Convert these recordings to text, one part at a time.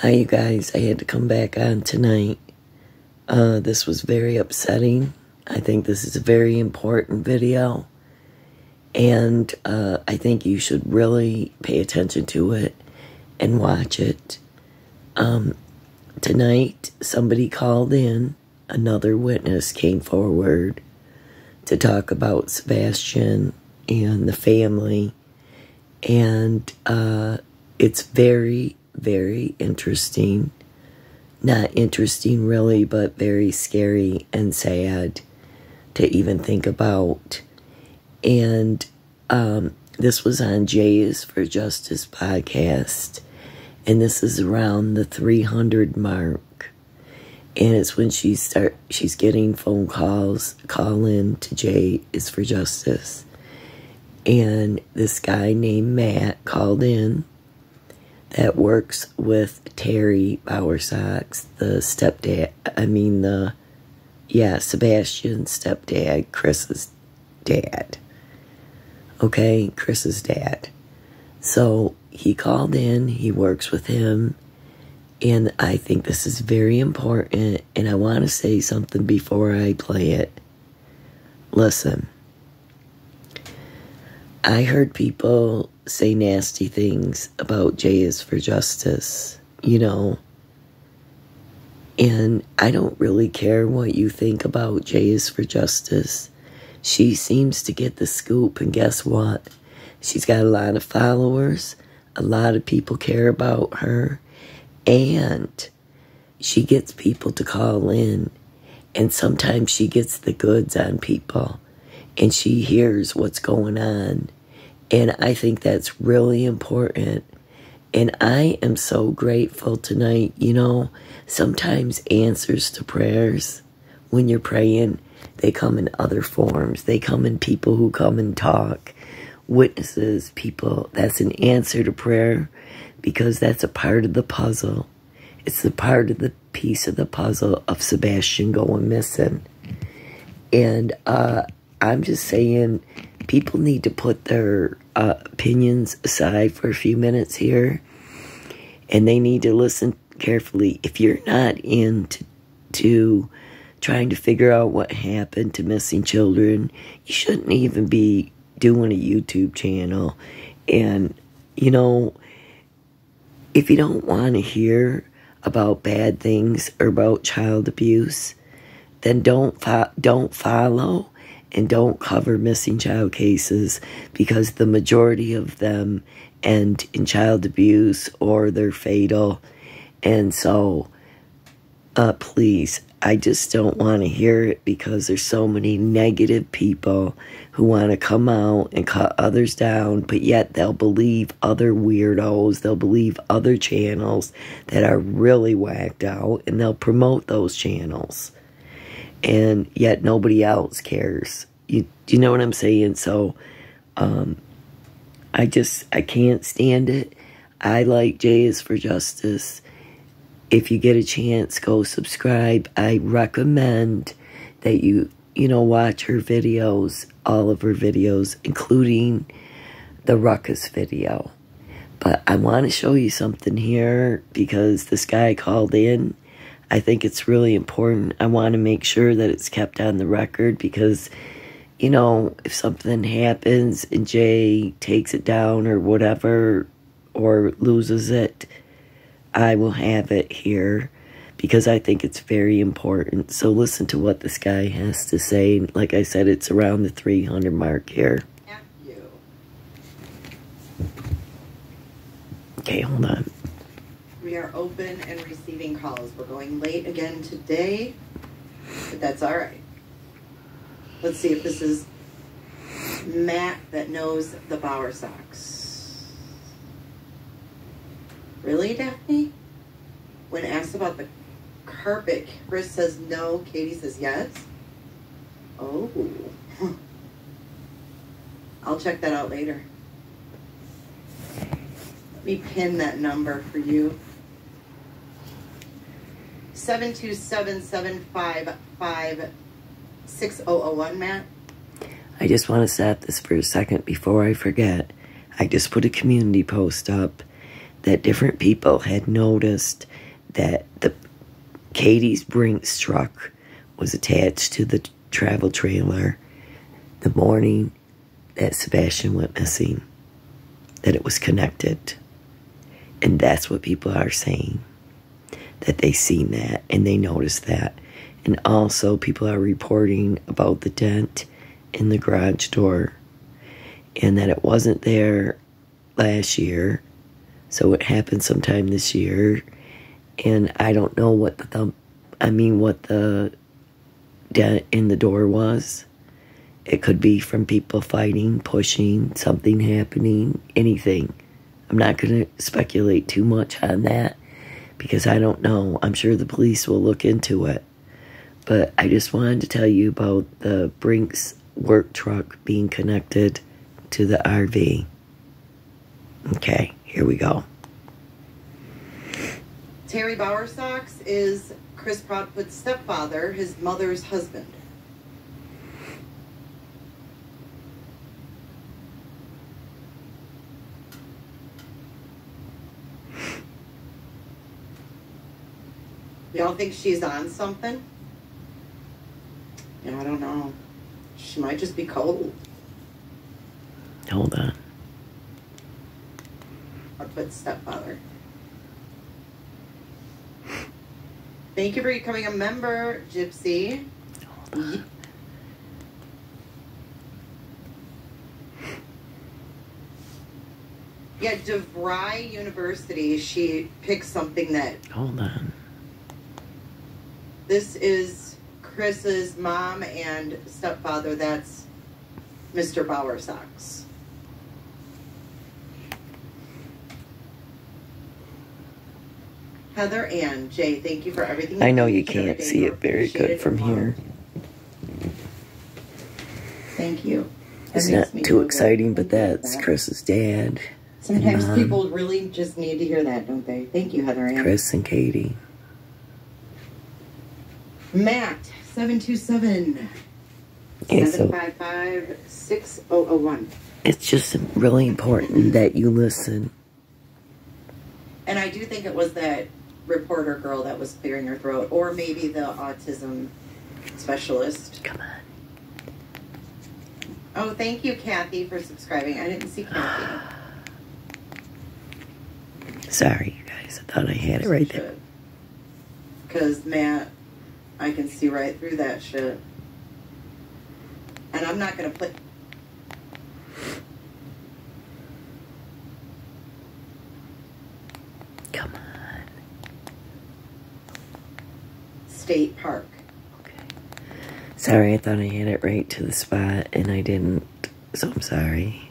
Hi, you guys. I had to come back on tonight. This was very upsetting. I think this is a very important video. And I think you should really pay attention to it and watch it. Tonight, somebody called in. Another witness came forward to talk about Sebastian and the family. And it's very, very interesting. Not interesting really, but very scary and sad to even think about. And this was on J is for Justice podcast. And this is around the 300 mark. And it's when she's getting phone calls, call in to J is for Justice. And this guy named Matt called in that works with Terry Bowersox, the stepdad, Sebastian's stepdad, Chris's dad. Okay, Chris's dad. So he called in, he works with him, and I think this is very important, and I want to say something before I play it. Listen. I heard people say nasty things about J is for Justice, and I don't really care what you think about J is for Justice. She seems to get the scoop, and guess what? She's got a lot of followers, a lot of people care about her, and she gets people to call in, and sometimes she gets the goods on people. And she hears what's going on. And I think that's really important. And I am so grateful tonight. Sometimes answers to prayers, when you're praying, they come in other forms. They come in people who come and talk. Witnesses, people. That's an answer to prayer because that's a part of the puzzle. It's a part of the piece of the puzzle of Sebastian going missing. And I'm just saying, people need to put their opinions aside for a few minutes here, and they need to listen carefully. If you're not into trying to figure out what happened to missing children, you shouldn't even be doing a YouTube channel. And, if you don't want to hear about bad things or about child abuse, then don't follow and don't cover missing child cases, because the majority of them end in child abuse or they're fatal. And so, please, I just don't want to hear it, because there's so many negative people who want to come out and cut others down, but yet they'll believe other weirdos, they'll believe other channels that are really whacked out, and they'll promote those channels. And yet nobody else cares. You know what I'm saying? So, I can't stand it. I like J is for Justice. If you get a chance, go subscribe. I recommend that you watch her videos, all of her videos, including the Ruckus video. But I want to show you something here, because this guy called in. I think it's really important. I want to make sure that it's kept on the record, because, if something happens and Jay takes it down or whatever, or loses it, I will have it here, because I think it's very important. So listen to what this guy has to say. Like I said, it's around the 300 mark here. Okay, hold on. We are open and receiving calls. We're going late again today, but that's all right. Let's see if this is Matt that knows the Bowersox. Really, Daphne? When asked about the carpet, Chris says no, Katie says yes. Oh. I'll check that out later. Let me pin that number for you. 727-755-6001, Matt. I just want to stop this for a second before I forget. I just put a community post up that different people had noticed that the Katie's Brinks truck was attached to the travel trailer the morning that Sebastian went missing, that it was connected. And that's what people are saying, that they seen that and they noticed that. And also people are reporting about the dent in the garage door and that it wasn't there last year, so it happened sometime this year. And I don't know what what the dent in the door was. It could be from people fighting, pushing, something happening, anything. I'm not going to speculate too much on that because I don't know. I'm sure the police will look into it. But I just wanted to tell you about the Brinks work truck being connected to the RV. Okay, here we go. Terry Bowersox is Chris Proudfoot's stepfather, his mother's husband. Y'all think she's on something? I don't know. She might just be cold. Hold on. Proudfoot's stepfather. Thank you for becoming a member, Gypsy. Yeah, DeVry University, she picked something that... Hold on. This is Chris's mom and stepfather. That's Mr. Bowersox. Heather and Jay, thank you for everything. I know you can't see it very good from here. Thank you. It's not too exciting, but that's Chris's dad. Sometimes people really just need to hear that, don't they? Thank you, Heather Ann. Chris and Katie. Matt, 727 755 6001. It's just really important that you listen. And I do think it was that reporter girl that was clearing her throat, or maybe the autism specialist. Come on. Oh, thank you, Kathy, for subscribing. I didn't see Kathy. Sorry, you guys. I thought I had it right there. Because, Matt, I can see right through that shit. And I'm not going to put... Come on. State Park. Okay. Sorry, I thought I had it right to the spot, and I didn't. So I'm sorry.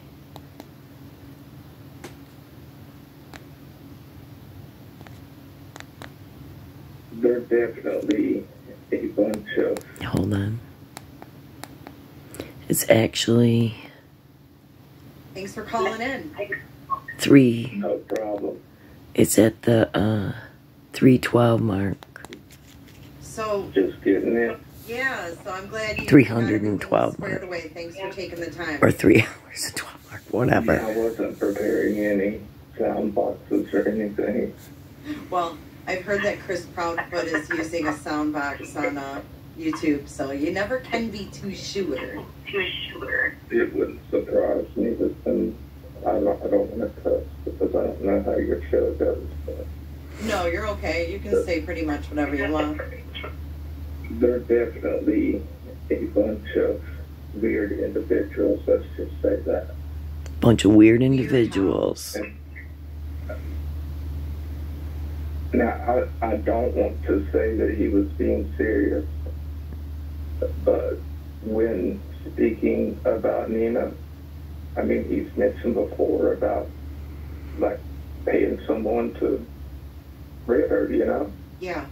They're definitely a bunch of... Hold on. It's actually... Thanks for calling in. 3. No problem. It's at the 312 mark. So... Just getting it. Yeah, so I'm glad you... 312 squared away. Thanks for taking the time. Or 3 hours and 12 mark. Whatever. I wasn't preparing any sound boxes or anything. Well, I've heard that Chris Proudfoot is using a sound box on YouTube, so you never can be too sure. It wouldn't surprise me, but then I don't want to cuss because I don't know how your show goes. But No, you're okay. You can say pretty much whatever you want. they're definitely a bunch of weird individuals, let's just say that. Bunch of weird individuals. Now, I don't want to say that he was being serious, but when speaking about Nina, I mean, he's mentioned before about, like, paying someone to rid her, you know? Yeah.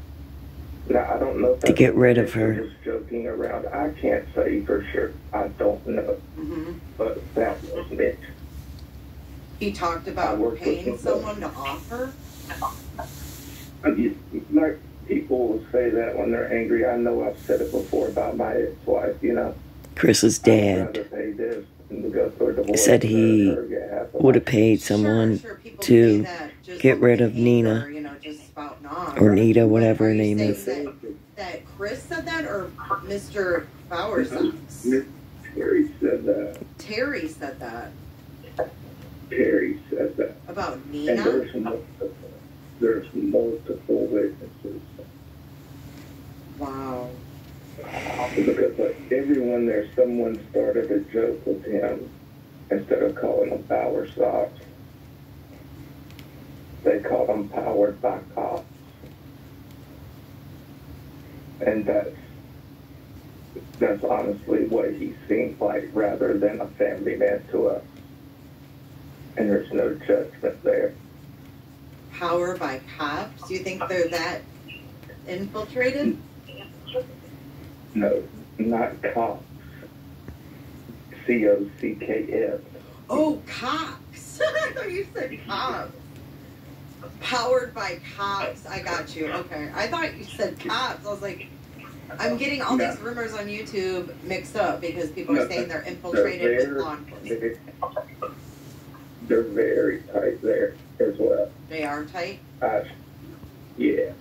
Now, I don't know if To get rid of her. was joking around. I can't say for sure. I don't know. Mm-hmm. But that was it. He talked about paying someone to offer. Like, people will say that when they're angry. I know I've said it before about my ex-wife, you know. Chris's dad Said he would have paid someone to just get rid of anger, Nina. You know, just spouting off. Or Nita, whatever Are her you name saying is. that Chris said that, or Mr. Bowersox? Terry said that. Terry said that. Terry said that. About And Nina? there's multiple witnesses. Wow. Because like everyone there, someone started a joke with him. Instead of calling him Power Socks, they called him Powered by Cops. And that's honestly what he seems like, rather than a family man to us. And there's no judgment there. Power by cops? Do you think they're that infiltrated? No, not cops. COCKS. Oh, cops. I thought you said cops. Powered by cops. I got you. Okay. I thought you said cops. I was like, I'm getting all these rumors on YouTube mixed up because people are saying they're infiltrated with law enforcement. They're very tight there as well. They are tight? Yes.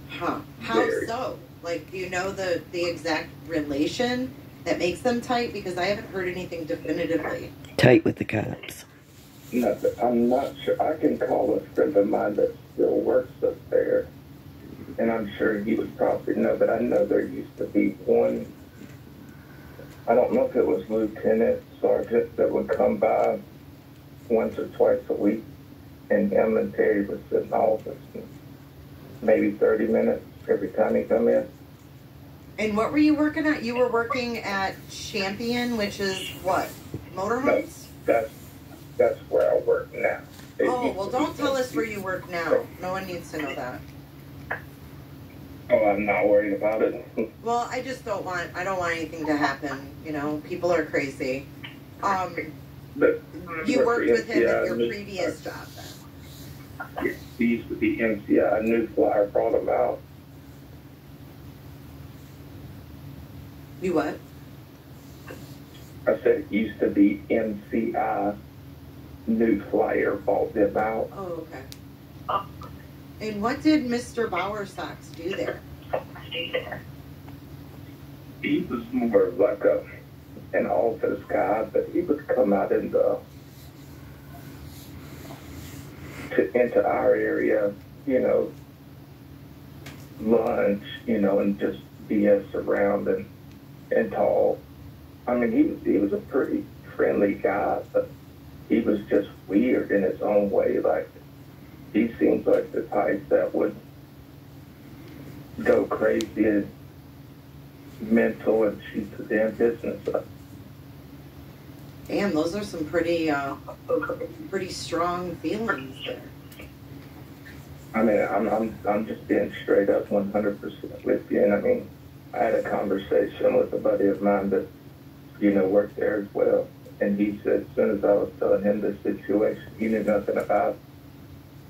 Huh. How Very. so? Like, do you know the exact relation that makes them tight? Because I haven't heard anything definitively. Tight with the cops. Nothing. I'm not sure. I can call a friend of mine that still works up there, and I'm sure he would probably know, but I know there used to be one, I don't know if it was lieutenant, sergeant, that would come by once or twice a week, and him and Terry would sit in the office, maybe 30 minutes every time he come in. And what were you working at? You were working at Champion, which is what? Motorhomes? That's where I work now. Oh, well, don't tell us where you work now. No one needs to know that. Oh, I'm not worried about it. Well, I just don't want anything to happen. You know, people are crazy. But You worked with him at your previous job then? He used to be MCI. New Flyer brought him out. You what? I said it used to be MCI. New Flyer bought them out. Oh, okay. And what did Mr. Bowersox do there? He was more of like an office guy, but he would come out into our area, you know, lunch, you know, and just BS around and talk. I mean, he was a pretty friendly guy, but he was just weird in his own way. Like, he seems like the type that would go crazy and mental and shoot the damn business up. Damn, those are some pretty strong feelings there. I mean, I'm just being straight up 100% with you. And I mean, I had a conversation with a buddy of mine that, you know, worked there as well. And he said, as soon as I was telling him the situation he knew nothing about,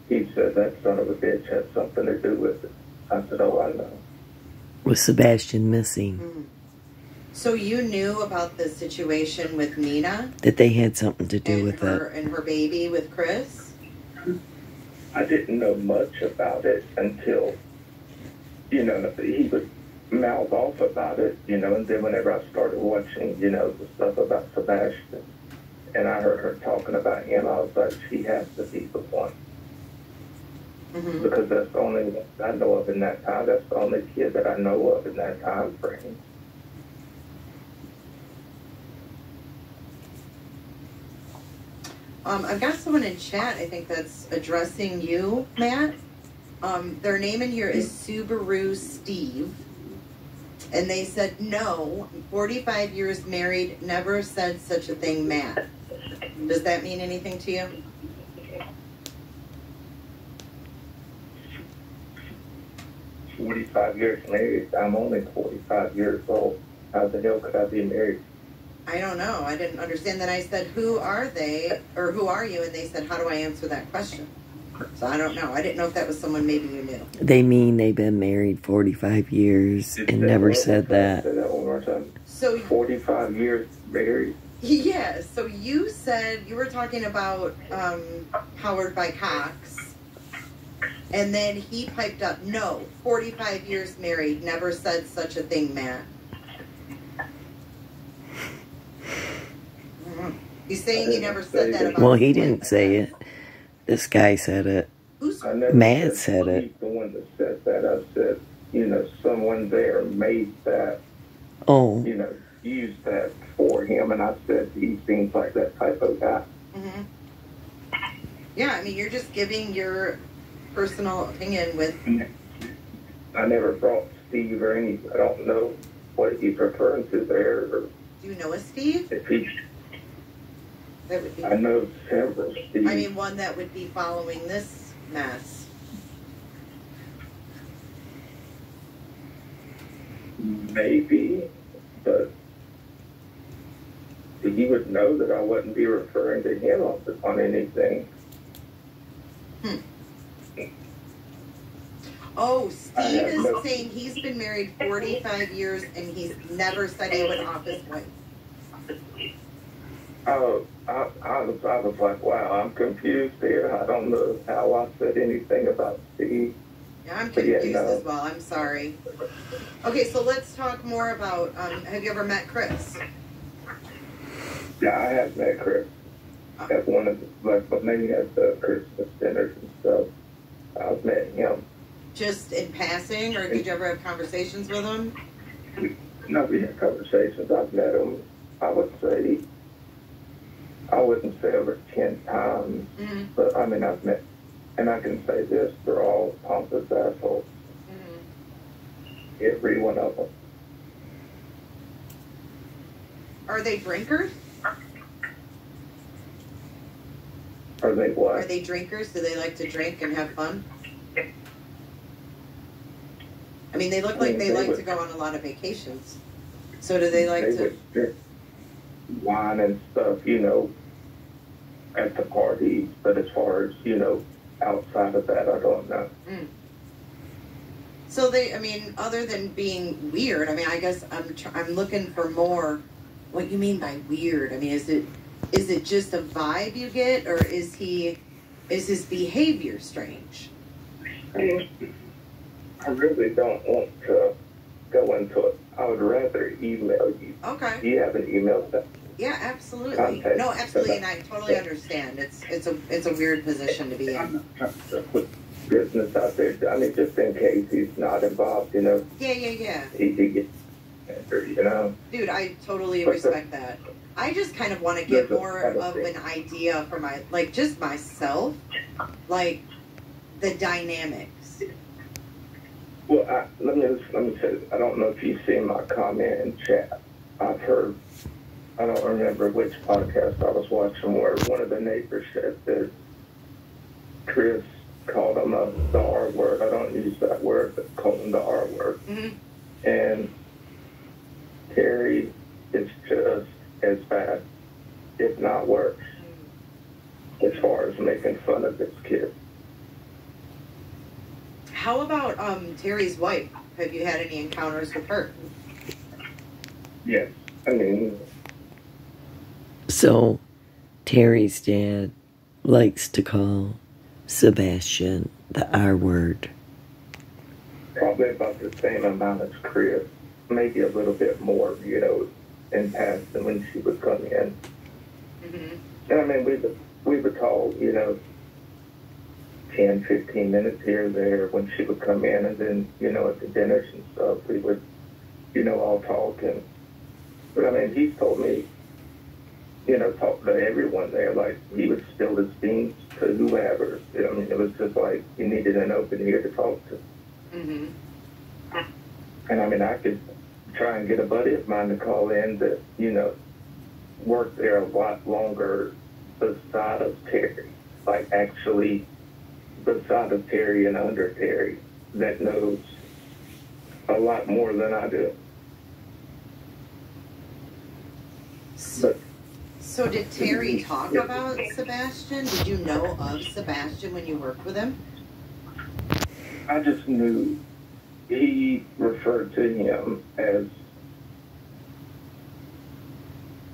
he said that son of a bitch had something to do with it. I said, oh, I know. Was Sebastian missing? Mm. So you knew about the situation with Nina? That they had something to do with her, it. And her baby with Chris? I didn't know much about it until, you know, he would mouth off about it, you know, and then whenever I started watching, you know, the stuff about Sebastian, and I heard her talking about him, I was like, she has to be the one. Mm-hmm. Because that's the only one I know of in that time. That's the only kid that I know of in that time frame. I've got someone in chat, I think, that's addressing you, Matt. Their name in here is Subaru Steve. And they said, no, 45 years married, never said such a thing, Matt. Does that mean anything to you? "45 years married. I'm only 45 years old. How the hell could I be married?" I don't know. I didn't understand. Then I said, who are they? Or who are you? And they said, how do I answer that question? So I don't know. I didn't know if that was someone maybe you knew. They mean they've been married 45 years and never said that. Say that one more time. So 45 years married. Yeah, so you said you were talking about Powered by Cox, and then he piped up, no, 45 years married, never said such a thing, Matt. He's saying he never said that about Well, he didn't say it. This guy said it. Matt said it. He's the one that said that. I said, someone there made that, Oh. used that for him, and I said he seems like that type of guy. Mm-hmm. Yeah, I mean, you're just giving your personal opinion with... I never brought Steve or any... I don't know what he's referring to there. Or do you know a Steve? If he... That would be... I know several Steve. I mean, one that would be following this mess. Maybe, but he would know that I wouldn't be referring to him on anything. Oh, Steve is saying he's been married 45 years and he's never said he was off his wife. Oh, I was like, wow, I'm confused here. I don't know how I said anything about Steve. Yeah, I'm confused as well. I'm sorry. Okay, so let's talk more about, have you ever met Chris? Yeah, I have met Chris. At one of maybe at the Christmas dinners and stuff. I've met him. Just in passing, or did you ever have conversations with him? No, we had conversations. I've met him, I wouldn't say over 10 times, but I mean, I've met, and I can say this, they're all pompous assholes. Every one of them. Are they drinkers? Are they what? Are they drinkers? Do they like to drink and have fun? I mean, they look like they like to go on a lot of vacations. So do they like to... drink wine and stuff, at the parties, but as far as, outside of that, I don't know. So they, I mean, other than being weird, I mean, I guess I'm looking for more, what you mean by weird? I mean, is it just a vibe you get, or is his behavior strange? I really don't want to go into it. I would rather email you. Okay. Do you have an email that? Yeah, absolutely. Contact. No, absolutely, and I totally understand. It's a weird position to be in. I'm not trying to put business out there. I mean, just in case he's not involved, Yeah. He could get answered, Dude, I totally respect that. I just kind of want to get more of an idea for just myself, like the dynamics. Well, let me say, I don't know if you've seen my comment in chat. I've heard, I don't remember which podcast I was watching where one of the neighbors said that Chris called him the R word. I don't use that word, but called him the R word. And Terry is just as bad, if not worse, as far as making fun of this kid. How about Terry's wife? Have you had any encounters with her? Yes. I mean... So, Terry's dad likes to call Sebastian the R word. Probably about the same amount as Chris. Maybe a little bit more, in passing when she would come in. And I mean, we would call, 10, 15 minutes here or there when she would come in, and then, at the dinners and stuff, we would, all talk. But I mean, he's told me, talk to everyone there, like he would spill his beans to whoever. I mean, it was just like he needed an open ear to talk to. And I mean, I could try and get a buddy of mine to call in that, worked there a lot longer beside of Terry, like actually beside of Terry and under Terry, that knows a lot more than I do. So did Terry talk about Sebastian? Did you know of Sebastian when you worked with him? I just knew he referred to him as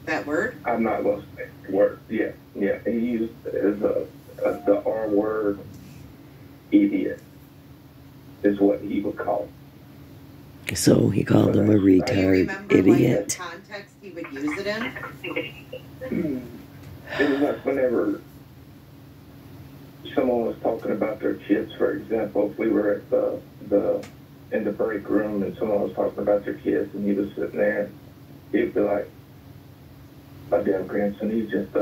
That word? I'm not going to say the word. Yeah. He used it as the R word, idiot, is what he would call it. So he called him a retard, do you remember, idiot. Like, the context he would use it in? It was like whenever someone was talking about their kids, for example, if we were at in the break room and someone was talking about their kids and he was sitting there, he'd be like, my damn grandson, he's just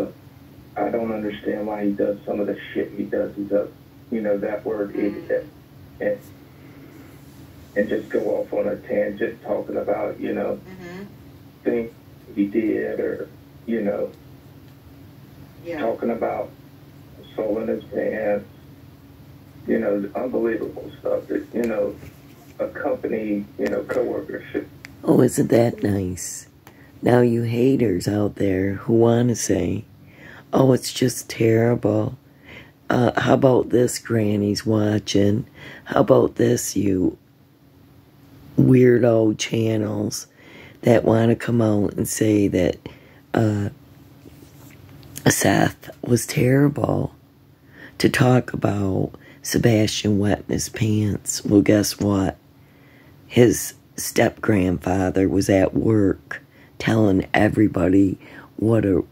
I don't understand why he does some of the shit he does. He's that word idiot. And just go off on a tangent talking about, things he did or, talking about soiling his pants, unbelievable stuff that, a company, coworker should. Oh, isn't that nice? Now you haters out there who want to say, oh, it's just terrible. How about this, Granny's watching? How about this, you weirdo channels that want to come out and say that Seth was terrible, to talk about Sebastian wetting his pants? Well, guess what? His step-grandfather was at work telling everybody what the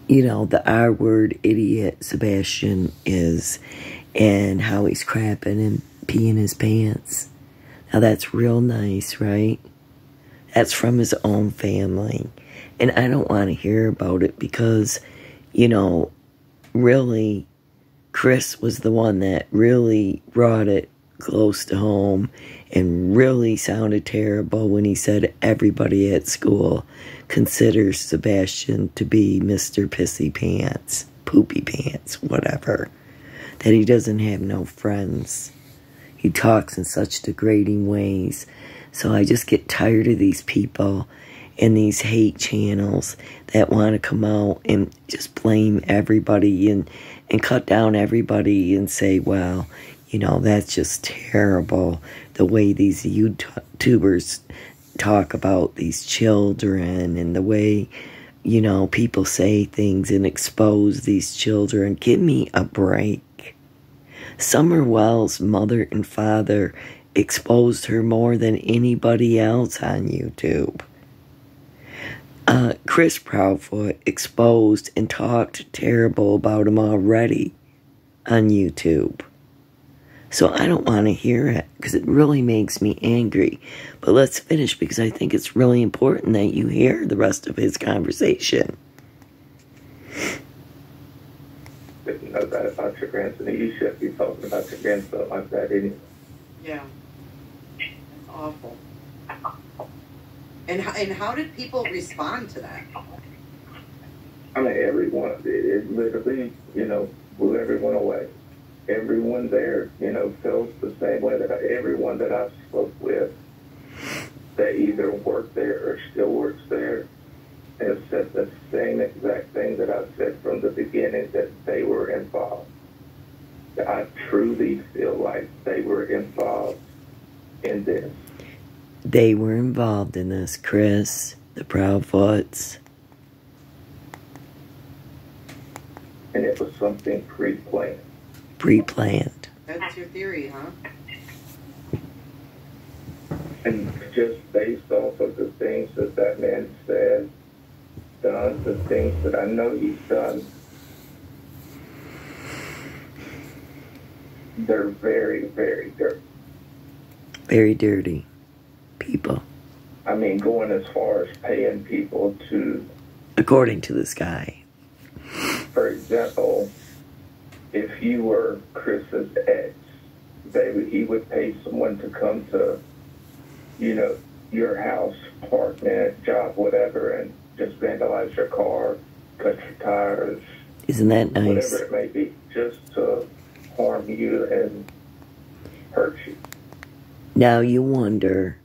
R-word idiot Sebastian is and how he's crapping and peeing his pants. Now that's real nice, right? That's from his own family. And I don't want to hear about it because, really, Chris was the one that really brought it close to home and really sounded terrible when he said everybody at school considers Sebastian to be Mr. Pissy Pants, Poopy Pants, whatever. That he doesn't have no friends. He talks in such degrading ways. So I just get tired of these people and these hate channels that want to come out and just blame everybody and cut down everybody and say, well, that's just terrible, the way these YouTubers talk about these children and the way, people say things and expose these children. Give me a break. Summer Wells' mother and father exposed her more than anybody else on YouTube. Chris Proudfoot exposed and talked terrible about him already on YouTube. So I don't want to hear it because it really makes me angry. But let's finish because I think it's really important that you hear the rest of his conversation. Didn't know that about your grandson. You should be talking about your grandson like that, anyway. Yeah. It's awful. And how did people respond to that? I mean, everyone, it literally, blew everyone away. Everyone there, feels the same way that everyone that I've spoke with that either worked there or still works there has said the same exact thing that I've said from the beginning, that they were involved. I truly feel like they were involved in this. They were involved in this, Chris, the Proudfoots. And it was something pre-planned. Pre-planned. That's your theory, huh? And just based off of the things that man said, done, the things that I know he's done, they're very, very dirty. Very dirty people. I mean, going as far as paying people to... According to this guy. For example, if you were Chris's ex, he would pay someone to come to, your house, apartment, job, whatever, and just vandalize your car, cut your tires. Isn't that nice? Whatever it may be, just to harm you and hurt you. Now you wonder,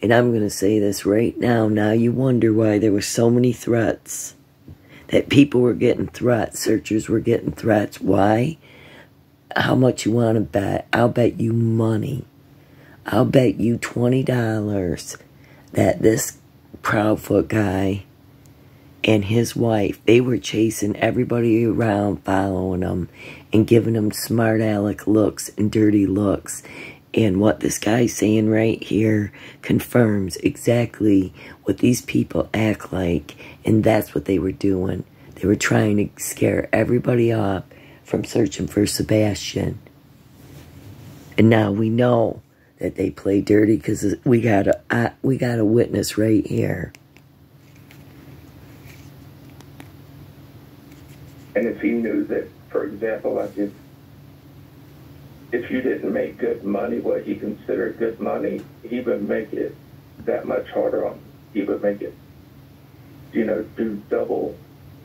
and I'm going to say this right now, now you wonder why there were so many threats. That people were getting threats, searchers were getting threats. Why? How much you want to bet? I'll bet you money. I'll bet you $20 that this Proudfoot guy and his wife, they were chasing everybody around, following them, and giving them smart aleck looks and dirty looks. And what this guy's saying right here confirms exactly what these people act like, and that's what they were doing. They were trying to scare everybody off from searching for Sebastian. And now we know that they play dirty because we got a witness right here. And if he knew that, for example, like if you didn't make good money, what he considered good money, he would make it that much harder on. He would make it, do double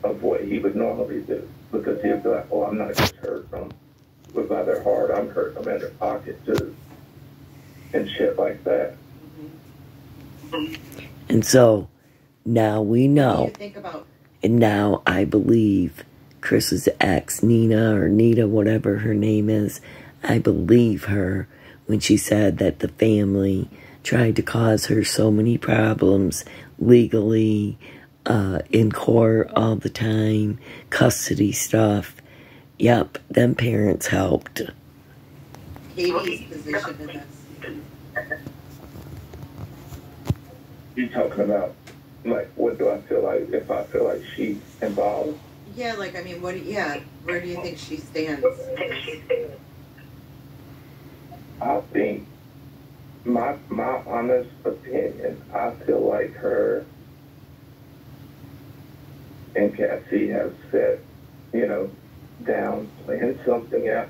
of what he would normally do, because he'd be like, "Oh, I'm not just hurting them with their heart, I'm hurting them in their pocket too," and shit like that. And so now we know. What do you think about? And now I believe Chris's ex, Nina, or Nita, whatever her name is, I believe her when she said that the family tried to cause her so many problems legally, in court all the time, custody stuff. Yep, them parents helped. Katie's position in this. You talking about, like, what do I feel like if I feel like she's involved? Yeah, like, I mean, where do you think she stands? I think, my honest opinion, I feel like her and Cassie have set, down, playing something out,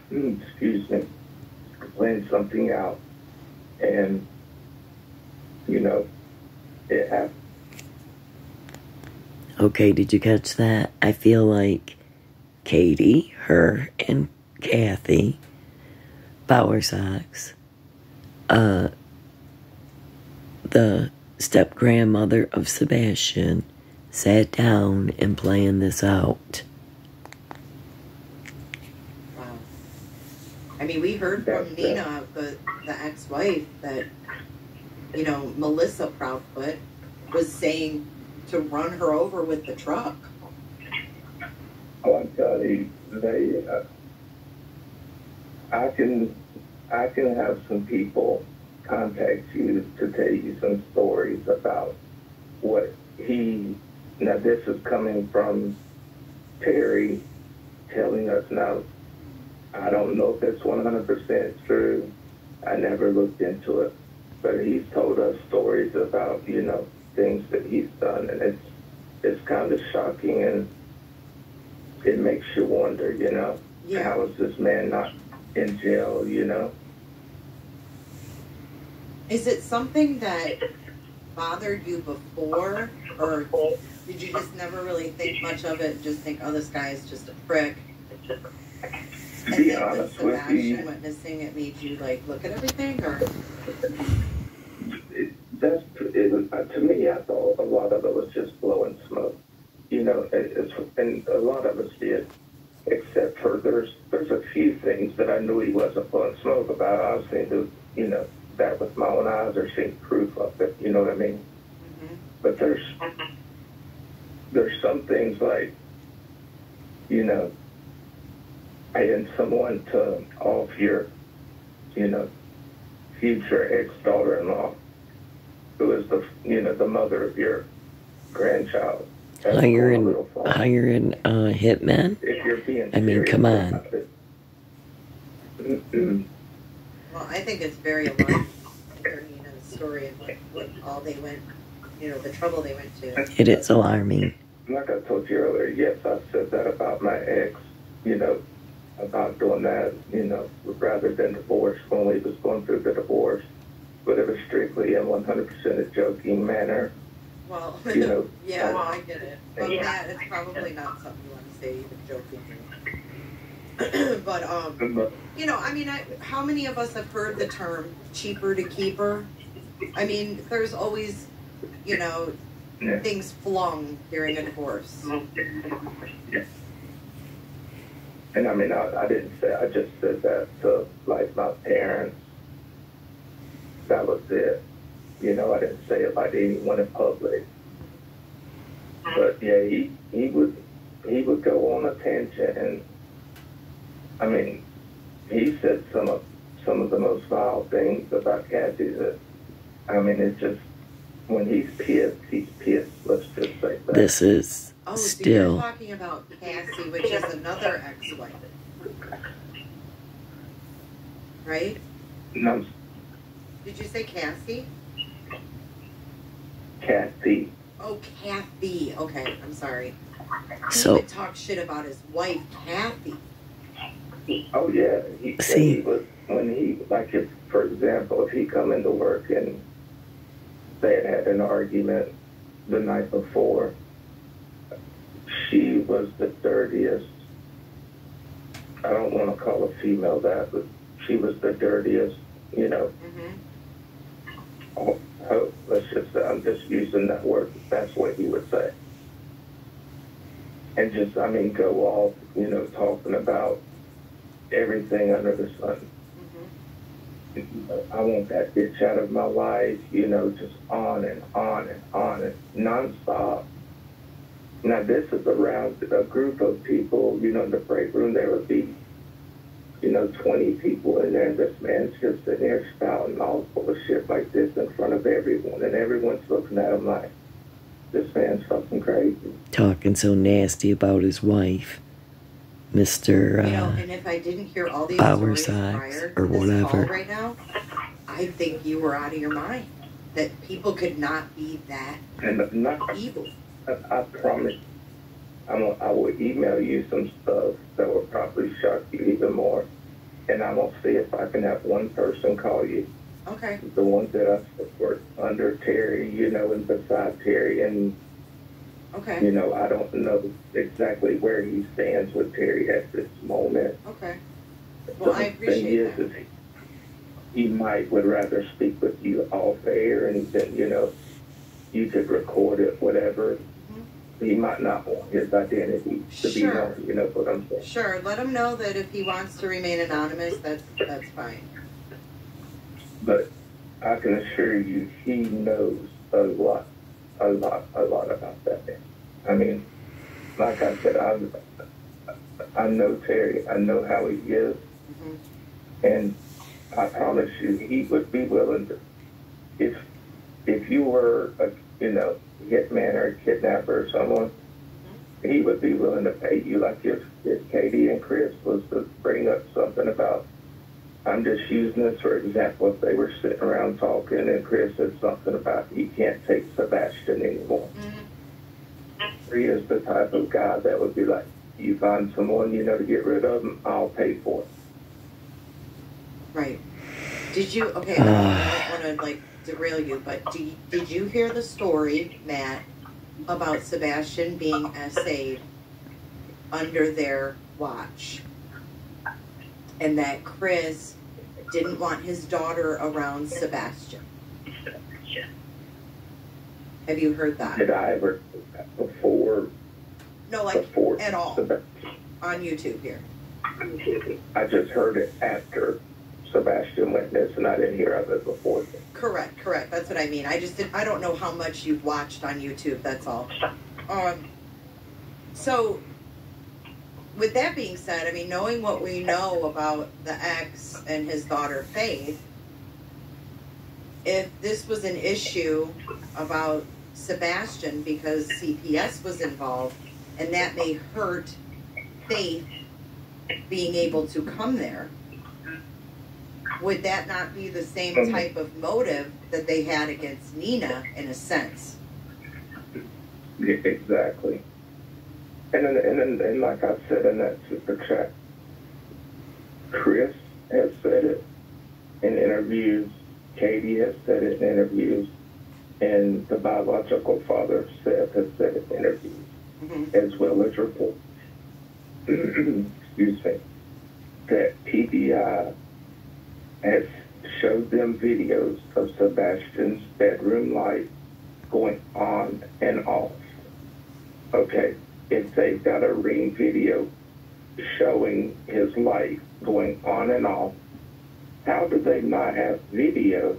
playing something out, and, it happened. Okay, did you catch that? I feel like Katie, her, and Kathy, Bower Sox, the step-grandmother of Sebastian, sat down and planned this out. Wow. I mean, we heard from Nina, the ex-wife, that, Melissa Proudfoot was saying to run her over with the truck. Oh, I'm telling you, I can have some people contact you to tell you some stories about what now this is coming from Terry telling us now. I don't know if it's 100% true. I never looked into it, but he's told us stories about, things that he's done, and it's kind of shocking, and it makes you wonder, Yeah. how is this man not in jail, Is it something that bothered you before, or did you just never really think much of it and just think, oh, this guy is just a prick? To be then with honest with you, Sebastian witnessing it made you, look at everything, or? To me, I thought a lot of it was just blowing smoke. And a lot of us did, except for there's a few things that I knew he wasn't blowing smoke about. I've seen that with my own eyes, or seen proof of it. You know what I mean? Mm-hmm. But there's some things like, paying someone to off your, future ex-daughter-in-law, who is the mother of your grandchild. Hiring hitmen? If you're being I mean, come on. Well, I think it's very alarming to hear Nina's story and what all they went, the trouble they went to. It is alarming. Like I told you earlier, yes, I said that about my ex, about doing that, rather than divorce when we was going through the divorce. But it was strictly in 100% a joking manner. Well, yeah, I get it. But Matt, it's probably not something you want to say even jokingly. But, I mean, how many of us have heard the term cheaper to keep her? I mean, there's always, things flung during a divorce. Yeah. And I mean, I didn't say, I just said that to, my parents. That was it. You know, I didn't say it like anyone in public. But yeah, he would go on a tangent, and I mean, he said some of the most vile things about Kathy that, I mean, it's just, when he's pissed, let's just say that. This is so still. you're talking about Cassie, which is another ex-wife. Right? No, Did you say Cassie? Kathy. Oh, Kathy. Okay, I'm sorry. He So, would talk shit about his wife, Kathy. Oh yeah, See. he was, when he, like, if, for example, if he come into work and they had an argument the night before, she was the dirtiest. I don't want to call a female that, but she was the dirtiest, you know. Let's just say, I'm just using that word. That's what he would say. And just, I mean, go off, you know, talking about everything under the sun. I want that bitch out of my life, you know, just on and on and on and nonstop. Now, this is around a group of people, you know, in the break room. There would be, you know, 20 people in there, and this man's just sitting there spouting all bullshit like this in front of everyone, and everyone's looking at him like, this man's fucking crazy. talking so nasty about his wife, Mr. You know, and if I didn't hear all these Power stories prior Sacks to or this whatever. call right now, I think you were out of your mind. That people could not be that And not, evil. I promise, I will email you some stuff that will probably shock you even more. And I'm going to see if I can have one person call you. Okay. The ones that I support under Terry, you know, and beside Terry. And, Okay. you know, I don't know exactly where he stands with Terry at this moment. Okay. Well, I The thing appreciate that. is he would rather speak with you off air, and then, you know, you could record it, whatever. He might not want his identity to be Sure. known, you know what I'm saying? Sure. Let him know that if he wants to remain anonymous, that's fine. But I can assure you, he knows a lot about that man. I mean, like I said, I know Terry. I know how he is. And I promise you, he would be willing to, if you were a, you know, hitman or a kidnapper or someone, he would be willing to pay you. Like if Katie and Chris was to bring up something about, I'm just using this for example, if they were sitting around talking and Chris said something about he can't take Sebastian anymore. He is the type of guy that would be like, you find someone, you know, to get rid of him, I'll pay for it. Right. Did you, okay, I don't want to, like, derail you, but did you hear the story, Matt, about Sebastian being SA'd under their watch? And that Chris didn't want his daughter around Sebastian. Have you heard that? Did I ever before? No, like, before at all. Sebastian? On YouTube here. I just heard it after Sebastian witnessed, and I didn't hear of it before. Correct. That's what I mean. I don't know how much you've watched on YouTube, that's all. So, with that being said, I mean, knowing what we know about the ex and his daughter Faith, if this was an issue about Sebastian because CPS was involved, and that may hurt Faith being able to come there, would that not be the same type of motive that they had against Nina in a sense? Yeah, exactly. And like I said in that super chat, Chris has said it in interviews, Katie has said it in interviews, and the biological father, Seth, has said it in interviews, as well as reports. Excuse me. That TBI has showed them videos of Sebastian's bedroom light going on and off. Okay, if they've got a Ring video showing his light going on and off, how do they not have video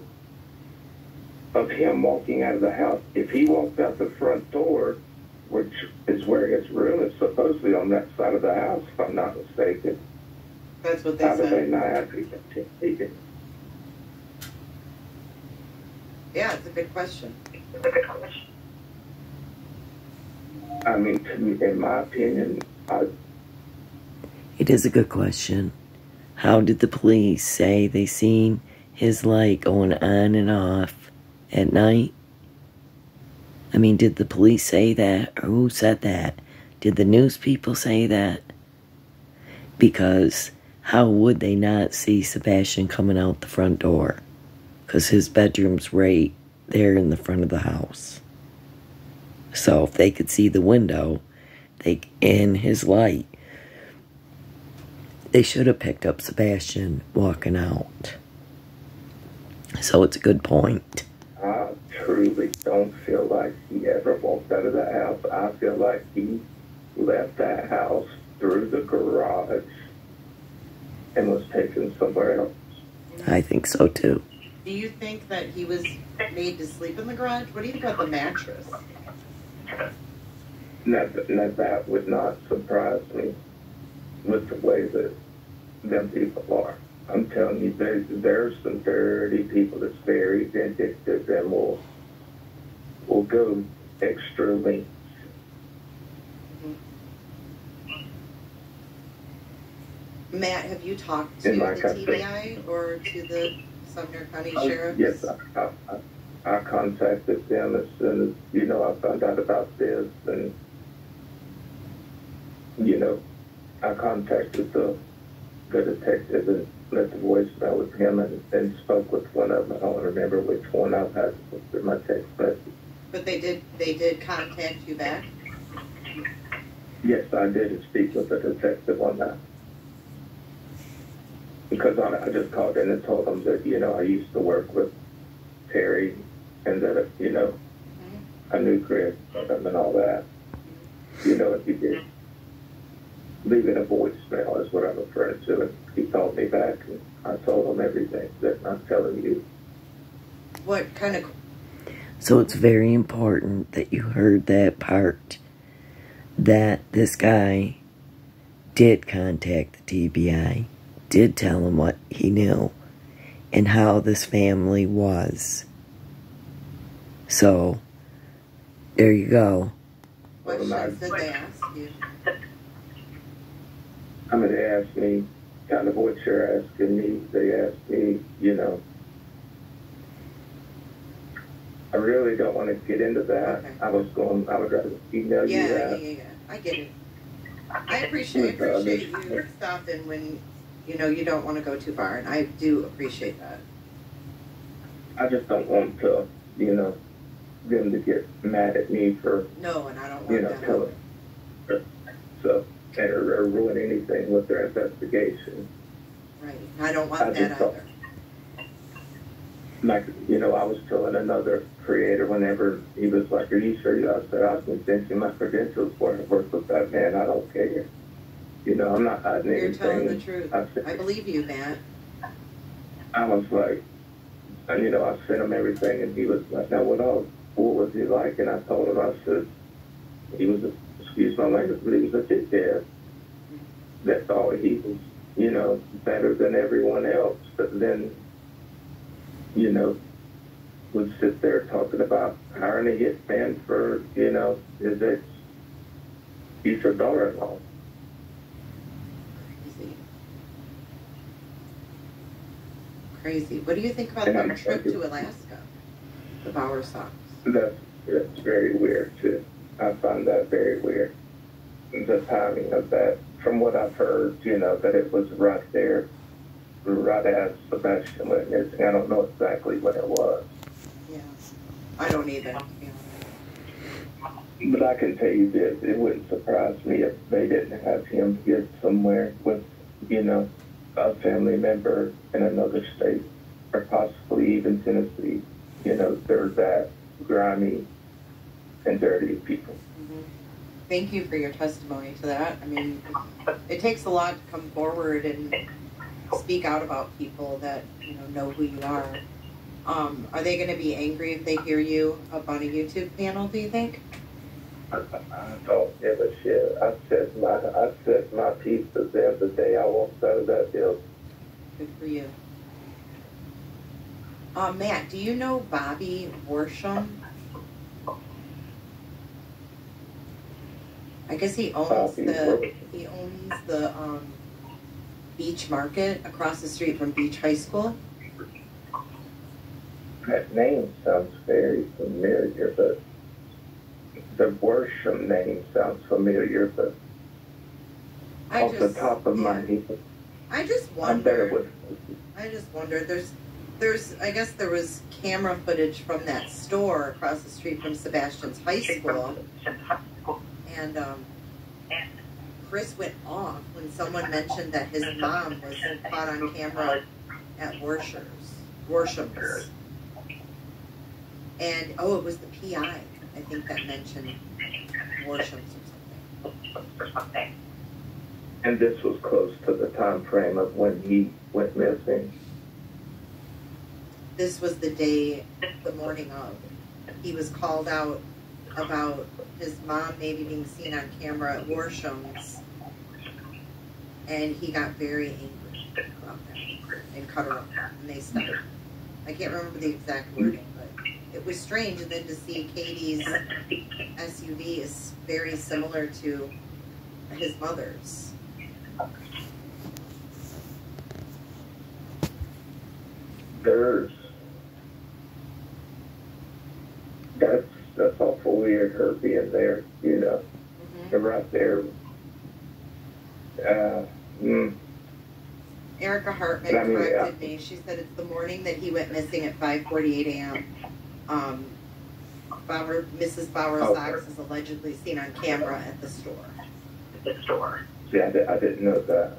of him walking out of the house. If he walked out the front door, which is where his room is supposedly on that side of the house, if I'm not mistaken. That's what they How did they said. not actually take it? Yeah, it's a good question. I mean, to me, in my opinion, It is a good question. How did the police say they seen his light going on and off at night? I mean, did the police say that? Or who said that? Did the news people say that? Because how would they not see Sebastian coming out the front door? Because his bedroom's right there in the front of the house. So if they could see the window and his light, they should have picked up Sebastian walking out. So it's a good point. I truly don't feel like he ever walked out of the house. I feel like he left that house through the garage and was taken somewhere else. I think so too. Do you think that he was made to sleep in the garage? What do you think about the mattress? Now that would not surprise me with the way that them people are. I'm telling you, there's some dirty people that's very vindictive and will go extra lengths. Matt, have you talked to the TBI or to the Sumner County Sheriff? Yes, I contacted them as soon as, I found out about this, and, I contacted the detective and left a voicemail with him and spoke with one of them. I don't remember which one. I've had through my text message. But they did contact you back? Yes, I did speak with the detective on that. Because I just called in and told them that, I used to work with Terry and that, I knew Chris and all that. If he did leaving a voicemail is what I'm referring to. And he called me back and I told him everything that I'm telling you. What kind of... So it's very important that you heard that part, that this guy did contact the TBI, did tell him what he knew and how this family was. So, there you go. Questions did they ask you? I mean, they asked me kind of what you're asking me. They asked me, I really don't want to get into that. Okay. I would rather email you that. Yeah. I get it. I appreciate you stopping when, you don't want to go too far, and I do appreciate that. I just don't want to, them to get mad at me for... No, and I don't want that either. So... or ruin anything with their investigation. Right. I don't want that either. Like, I was telling another creator whenever he was like, are you sure? I said, I can send you my credentials for it. Work with that man. I don't care. I'm not hiding anything. You're telling the truth. I believe you, Matt. I was like, and, I sent him everything, and he was like, now what was he like? And I told him, I said, he was a, excuse my language, but he was a dickhead. That's all. He was, better than everyone else. But then, would sit there talking about hiring a hitman for, his future daughter-in-law. Crazy. What do you think about the trip to Alaska? The Bower Sox. That's very weird, too. I find that very weird. The timing of that, from what I've heard, that it was right there, right as Sebastian went missing. I don't know exactly what it was. Yeah, I don't either. But I can tell you this, it wouldn't surprise me if they didn't have him get somewhere with, a family member in another state, or possibly even Tennessee. They're that grimy and dirty people. Mm-hmm. Thank you for your testimony to that. I mean, it takes a lot to come forward and speak out about people that know who you are. Are they going to be angry if they hear you up on a YouTube panel, do you think? I don't give a shit. I said my piece to them the day I walked out of that building. Good for you. Matt, do you know Bobby Worsham? I guess he owns the Beach Market across the street from Beach High School. That name sounds very familiar, but the Worsham name sounds familiar, but off the top of my head, I just wondered. There's I guess there was camera footage from that store across the street from Sebastian's high school, and Chris went off when someone mentioned that his mom was caught on camera at Worsham's. And, it was the PI, I think, that mentioned Worsham's or something. And this was close to the time frame of when he went missing. This was the morning of. He was called out about his mom maybe being seen on camera at Worsham's, and he got very angry about that and cut her off, and they stopped. I can't remember the exact wording, but it was strange. And then to see Katie's SUV is very similar to his mother's. That's awful weird, her being there, you know. Mm-hmm. Right there. Erica Hartman corrected me. She said it's the morning that he went missing at 5:48 a.m. Mrs. Bower-Sox is allegedly seen on camera at the store. See, I didn't know that.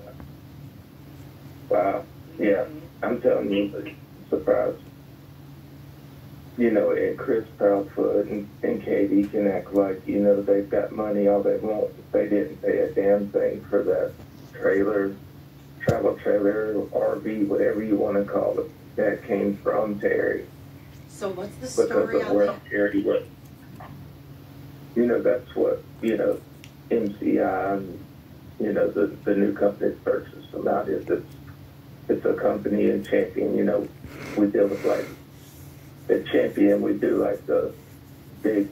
Wow. Yeah, I'm telling you, I'm surprised. You know, and Chris Proudfoot and Katie can act like, you know, they've got money all they want. They didn't pay a damn thing for that travel trailer, RV, whatever you want to call it, that came from Terry. So what's the story on that? Terry was. You know, that's what, you know, MCI and, you know, the new company purchased them out is. It's a company in Champion, you know, we deal with like, at Champion, we do like the big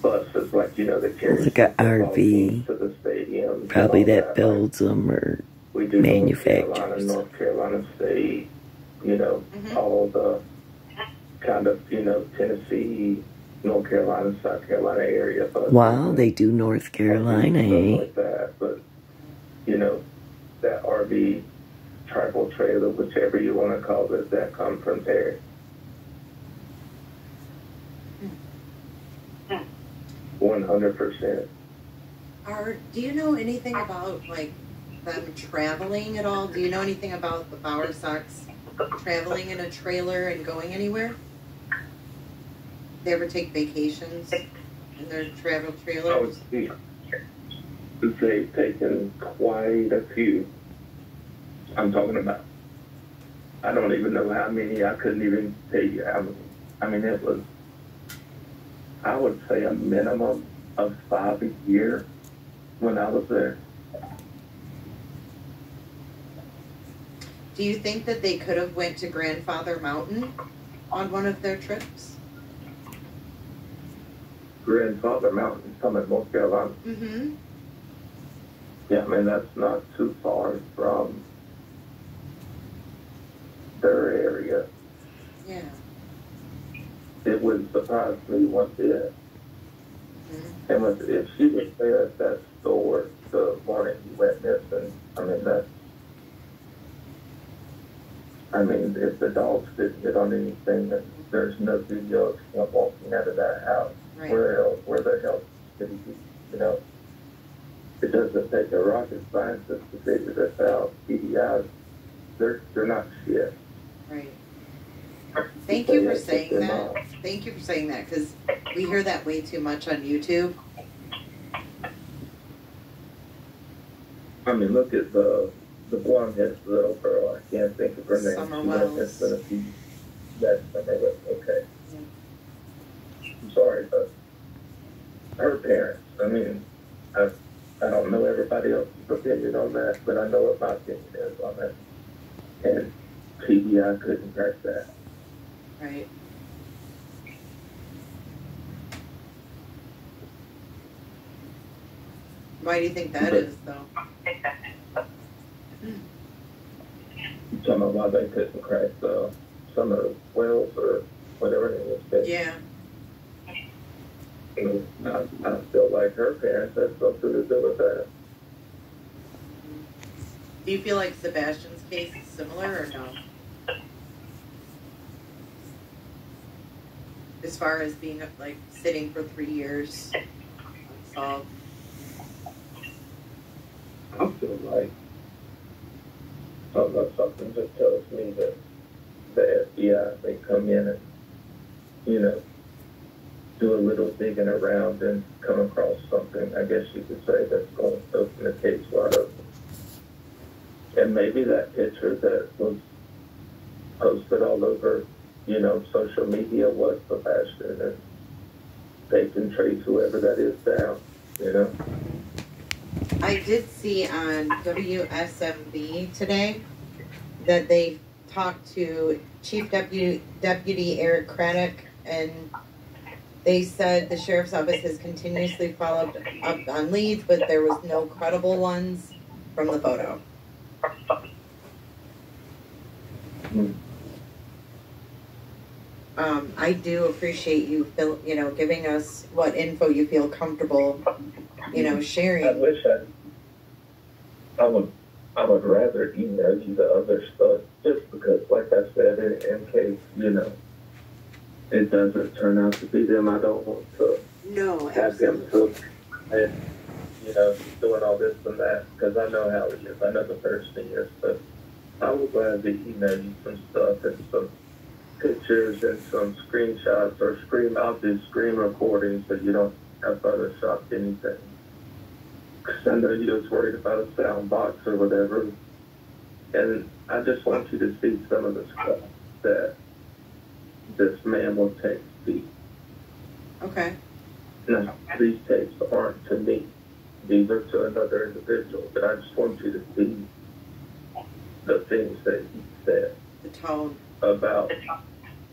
buses, like, you know, that carry like an RV to the stadium. Probably that builds them or we do manufactures. North Carolina State, you know, all the kind of, you know, Tennessee, North Carolina, South Carolina area. Buses, wow, they do North Carolina, eh? Like that, but, you know, that RV, tribal trailer, whichever you want to call it, that come from Terry. 100%. Do you know anything about, like, them traveling at all? Do you know anything about the Bower-Sox traveling in a trailer and going anywhere? They ever take vacations in their travel trailers? They've taken quite a few. I'm talking about, I don't even know how many. I couldn't even tell you how many. I mean, it was, I would say, a minimum of 5 a year when I was there. Do you think that they could have went to Grandfather Mountain on one of their trips? Grandfather Mountain, Summit, North Carolina. Mm-hmm. Yeah, I mean, that's not too far from their area. Yeah. It wouldn't surprise me one bit. Mm-hmm. And if she was there at that store the morning he went missing, I mean, if the dogs didn't get on anything, then there's no video of him walking out of that house. Right. Where the hell did he be? You know, it doesn't take a rocket scientist to figure this out. TBI, they're not shit. Right. Thank you for saying that. Thank you for saying that, because we hear that way too much on YouTube. I mean, look at the blonde-headed little girl. I can't think of her name. Summer Wells. It's been a few. that summer, but okay. I'm sorry, but her parents, I mean, I don't know everybody else's opinion on that, but I know what my opinion is on that. And TBI couldn't crack that. Right. Why do you think that is, though? Some of why they couldn't crack some of the wells or whatever it is. Yeah. I feel like her parents had something to do with that. Do you feel like Sebastian's case is similar or no? As far as being like sitting for 3 years unsolved. I feel like something just tells me that the FBI, they come in and, you know, do a little digging around and come across something, I guess you could say, that's going to open the case wide open. And maybe that picture that was posted all over, you know, social media was Sebastian, and they can trace whoever that is down, you know. I did see on WSMV today that they talked to Chief Deputy Eric Craddock, and they said the sheriff's office has continuously followed up on leads, but there was no credible ones from the photo. I do appreciate you, giving us what info you feel comfortable, sharing. I wish I would rather email you the other stuff, just because, like I said, in case, it doesn't turn out to be them. I don't want to have them to, and, doing all this and that, because I know how it is. I know the person is, but I would gladly email you some stuff and some pictures and some screenshots, or I'll do screen recordings so you don't have photoshopped anything. Because I know you're just worried about a sound box or whatever. And I just want you to see some of the stuff that this man will take to see. Okay. Now, these tapes aren't to me. These are to another individual. But I just want you to see the things that he said. The tone. About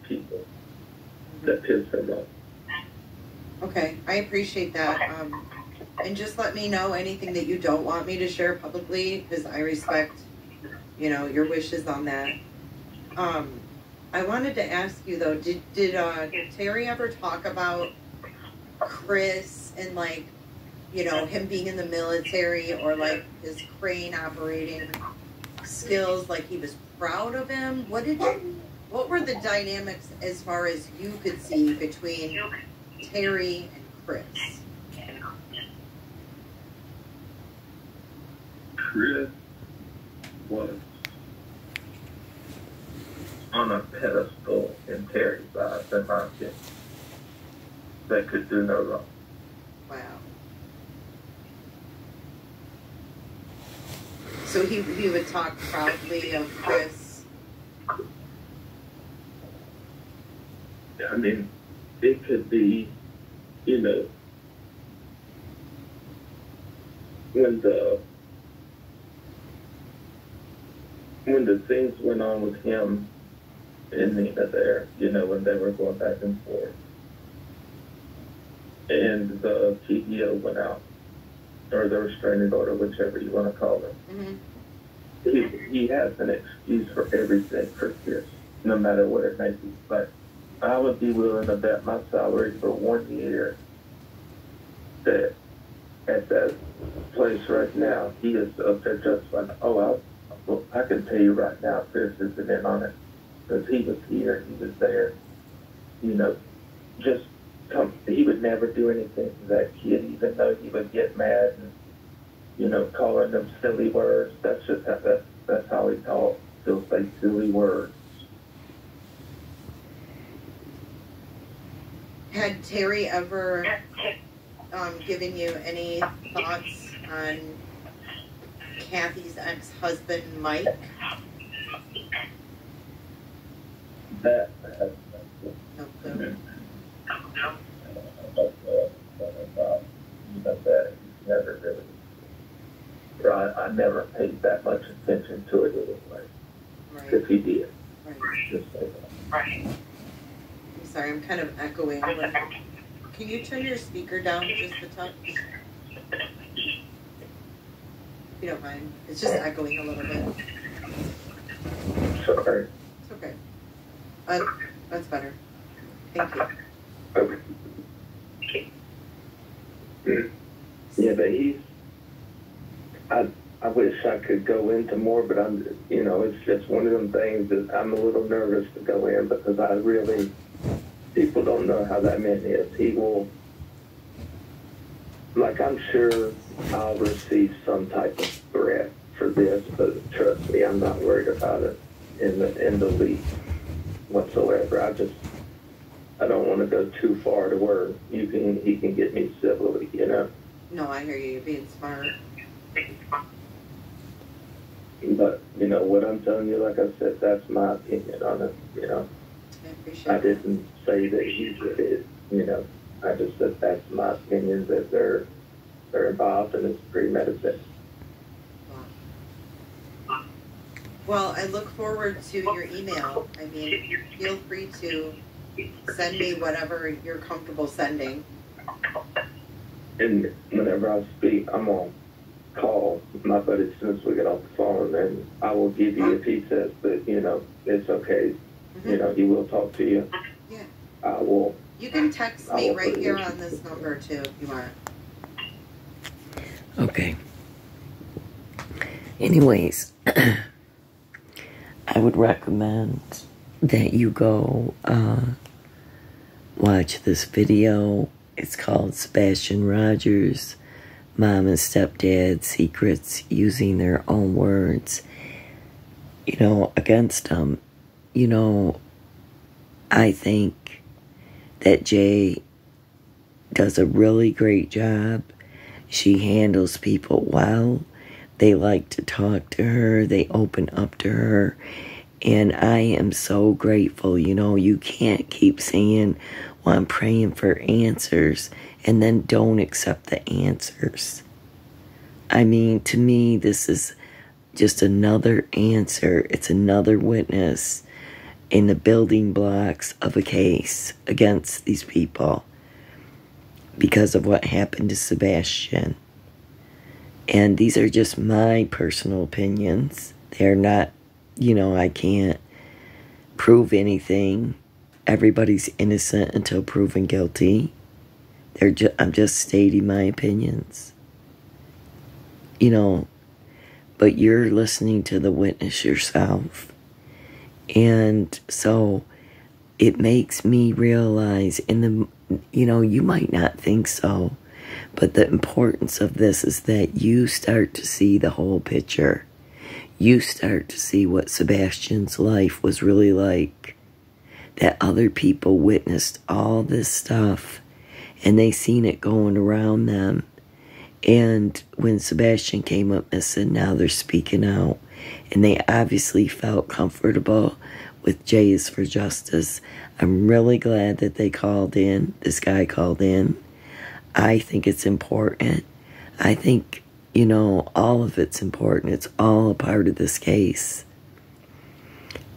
people that piss him off. Okay, I appreciate that. And just let me know anything that you don't want me to share publicly, because I respect, your wishes on that. I wanted to ask you though, did Terry ever talk about Chris and him being in the military, or his crane operating skills? He was proud of him. What were the dynamics as far as you could see between Terry and Chris? Chris was on a pedestal in Terry's eyes, in my opinion, that could do no wrong. Wow. So he would talk proudly of Chris. I mean, it could be, when the things went on with him and Nina there, when they were going back and forth, and the TBO went out, or the restraining order, whichever you want to call it. Mm-hmm. He has an excuse for everything for Chris, no matter what it may be. But I would be willing to bet my salary for 1 year that at that place right now, he is up there just like, I can tell you right now, Chris isn't in on it, because he was here, he was there, he would never do anything to that kid, even though he would get mad and, calling them silly words. That's just that's how he talks. He'll say silly words. Had Terry ever given you any thoughts on Kathy's ex-husband, Mike? No clue. Never really. I never paid that much attention to it anyway. Right. If he did. Right. Just say that. I'm sorry, I'm kind of echoing. Can you turn your speaker down just a touch? If you don't mind. It's just echoing a little bit. Sorry. It's okay. That's better. Thank you. Okay. Yeah, but I wish I could go into more, but it's just one of them things that I'm a little nervous to go in because people don't know how that man is. He will, I'm sure I'll receive some type of threat for this, but trust me, I'm not worried about it in the least whatsoever. I don't want to go too far to where he can get me civilly, No, I hear you. You're being smart. But, what I'm telling you, like I said, that's my opinion on it, I appreciate I it. didn't say that he did it, I just said that's my opinion, that they're involved and it's premeditated. Well, I look forward to your email. I mean, feel free to send me whatever you're comfortable sending. And whenever I speak, I'm going to call my buddy as soon as we get off the phone, and I will give you, if he says that, it's okay, he will talk to you. Yeah. I will. You can text me right here on this number, too, if you want. Okay. Anyways, I would recommend that you go watch this video. It's called Sebastian Rogers, Mom and Stepdad Secrets Using Their Own Words, against them. I think that Jay does a really great job. She handles people well. They like to talk to her. They open up to her. And I am so grateful. You can't keep saying, well, I'm praying for answers, and then don't accept the answers. I mean, to me, this is just another answer. It's another witness in the building blocks of a case against these people because of what happened to Sebastian. And these are just my personal opinions. They're not, I can't prove anything. Everybody's innocent until proven guilty. I'm just stating my opinions. But you're listening to the witness yourself. And so it makes me realize you might not think so, but the importance of this is that you start to see the whole picture. You start to see what Sebastian's life was really like. That other people witnessed all this stuff and they seen it going around them. And when Sebastian came up missing, now they're speaking out. And they obviously felt comfortable with Jay is for Justice. I'm really glad that they called in. This guy called in. I think it's important. I think, all of it's important. It's all a part of this case.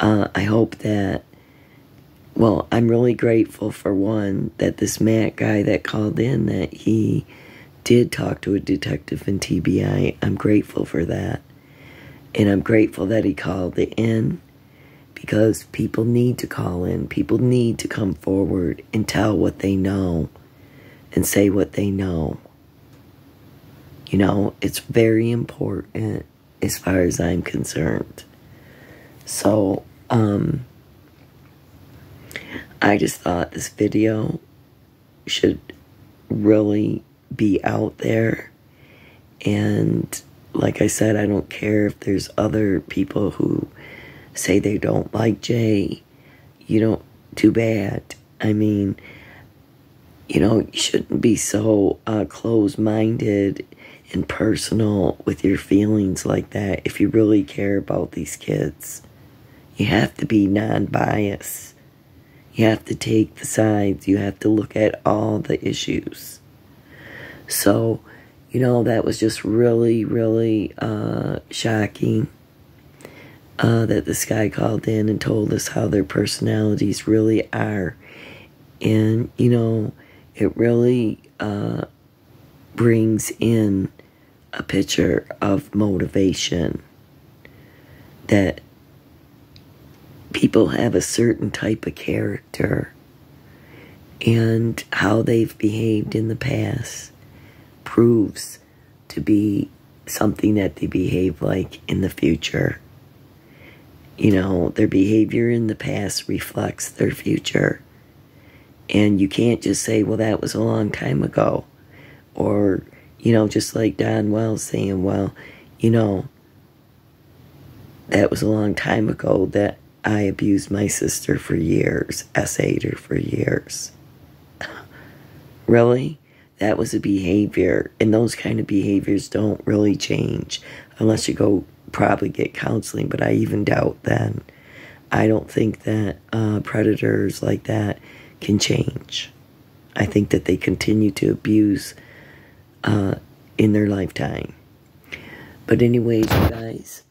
I hope that, I'm really grateful for one, that this Matt guy that called in, that he did talk to a detective in TBI. I'm grateful for that. And I'm grateful that he called it in because people need to call in. People need to come forward and tell what they know and say what they know. It's very important as far as I'm concerned. So, I just thought this video should really be out there. And like I said, I don't care if there's other people who say they don't like Jay. Too bad. I mean, you shouldn't be so closed-minded and personal with your feelings like that if you really care about these kids. You have to be non-biased. You have to take the sides. You have to look at all the issues. So, you know, that was just really, really shocking that this guy called in and told us how their personalities really are. And, you know, it really brings in a picture of motivation, that people have a certain type of character, and how they've behaved in the past proves to be something that they behave like in the future. You know, their behavior in the past reflects their future. And you can't just say, well, that was a long time ago. Or, you know, just like Don Wells saying, well, you know, that was a long time ago that I abused my sister for years, essayed her for years. Really? That was a behavior, and those kind of behaviors don't really change unless you go probably get counseling, but I even doubt then. I don't think that predators like that can change. I think that they continue to abuse in their lifetime. But anyways, you guys,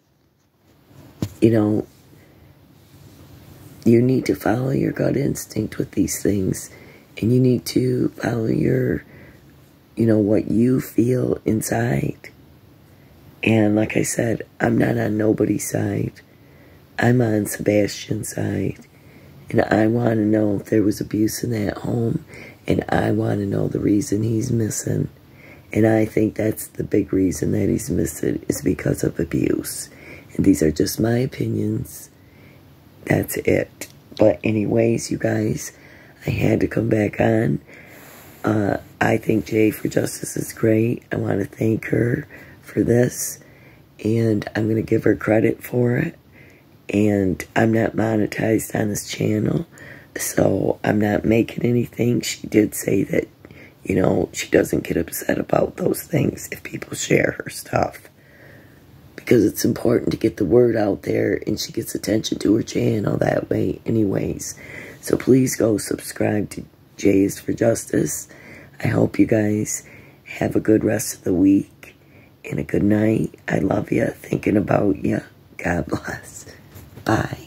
you know, you need to follow your gut instinct with these things, and you need to follow your, you know, what you feel inside. And like I said, I'm not on nobody's side. I'm on Sebastian's side. And I want to know if there was abuse in that home, and I want to know the reason he's missing. And I think that's the big reason that he's missing, is because of abuse. And these are just my opinions. That's it. But anyways, you guys, I had to come back on. I think Jay for Justice is great. I want to thank her for this. And I'm going to give her credit for it. And I'm not monetized on this channel, so I'm not making anything. She did say that, you know, she doesn't get upset about those things if people share her stuff, because it's important to get the word out there, and she gets attention to her channel that way anyways. So please go subscribe to Jay is for Justice. I hope you guys have a good rest of the week and a good night. I love you. Thinking about you. God bless. Bye.